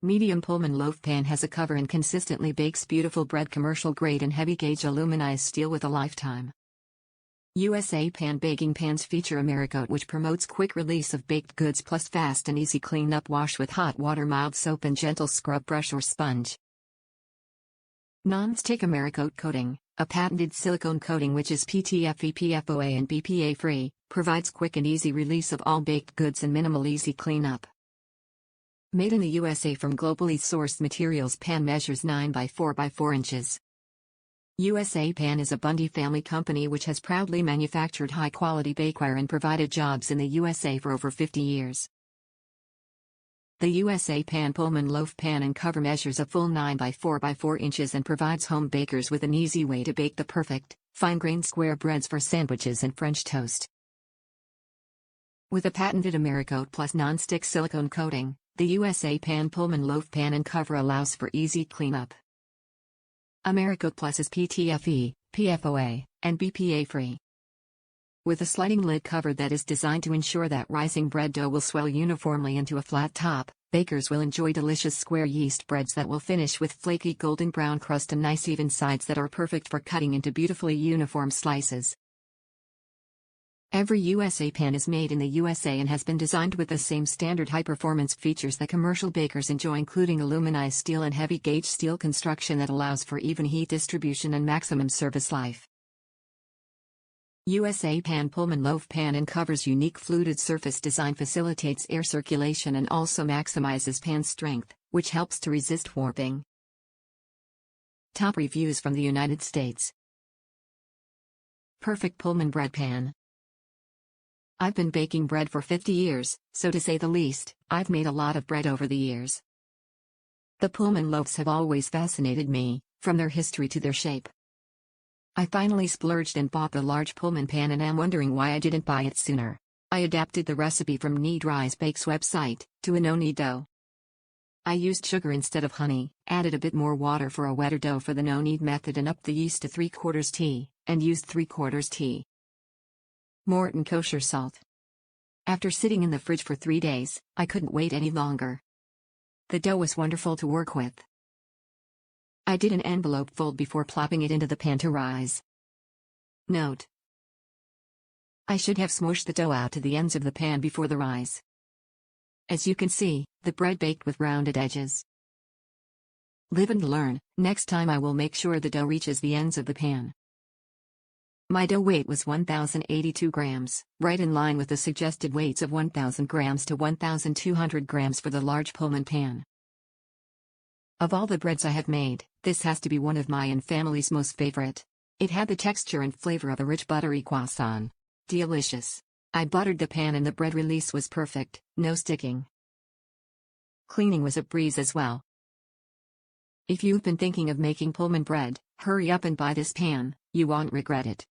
Medium Pullman Loaf Pan has a cover and consistently bakes beautiful bread. Commercial grade and heavy gauge aluminized steel with a lifetime. USA Pan baking pans feature AMERICOAT, which promotes quick release of baked goods plus fast and easy cleanup. Wash with hot water, mild soap and gentle scrub brush or sponge. Nonstick Americoat coating, a patented silicone coating which is PTFE PFOA and BPA free, provides quick and easy release of all baked goods and minimal easy cleanup. Made in the USA from globally sourced materials. Pan measures 9 by 4 by 4 inches. USA Pan is a Bundy family company which has proudly manufactured high-quality bakeware and provided jobs in the USA for over 50 years. The USA Pan Pullman Loaf Pan and cover measures a full 9 by 4 by 4 inches and provides home bakers with an easy way to bake the perfect, fine-grained square breads for sandwiches and French toast. With a patented AMERICOAT Plus non-stick silicone coating, the USA Pan Pullman Loaf Pan and cover allows for easy cleanup. AMERICOAT Plus is PTFE, PFOA, and BPA free. With a sliding lid cover that is designed to ensure that rising bread dough will swell uniformly into a flat top, bakers will enjoy delicious square yeast breads that will finish with flaky golden brown crust and nice even sides that are perfect for cutting into beautifully uniform slices. Every USA Pan is made in the USA and has been designed with the same standard high-performance features that commercial bakers enjoy, including aluminized steel and heavy-gauge steel construction that allows for even heat distribution and maximum service life. USA Pan Pullman Loaf Pan and cover's unique fluted surface design facilitates air circulation and also maximizes pan strength, which helps to resist warping. Top reviews from the United States. Perfect Pullman Bread Pan. I've been baking bread for 50 years, so to say the least, I've made a lot of bread over the years. The Pullman loaves have always fascinated me, from their history to their shape. I finally splurged and bought the large Pullman pan and am wondering why I didn't buy it sooner. I adapted the recipe from Knead Rise Bake's website, to a no-knead dough. I used sugar instead of honey, added a bit more water for a wetter dough for the no-knead method and upped the yeast to 3/4 tea, and used 3/4 tea. Morton kosher salt. After sitting in the fridge for 3 days, I couldn't wait any longer. The dough was wonderful to work with. I did an envelope fold before plopping it into the pan to rise. Note: I should have smooshed the dough out to the ends of the pan before the rise. As you can see, the bread baked with rounded edges. Live and learn. Next time I will make sure the dough reaches the ends of the pan. My dough weight was 1,082 grams, right in line with the suggested weights of 1,000 grams to 1,200 grams for the large Pullman pan. Of all the breads I have made, this has to be one of my and family's most favorite. It had the texture and flavor of a rich buttery croissant. Delicious. I buttered the pan and the bread release was perfect, no sticking. Cleaning was a breeze as well. If you've been thinking of making Pullman bread, hurry up and buy this pan, you won't regret it.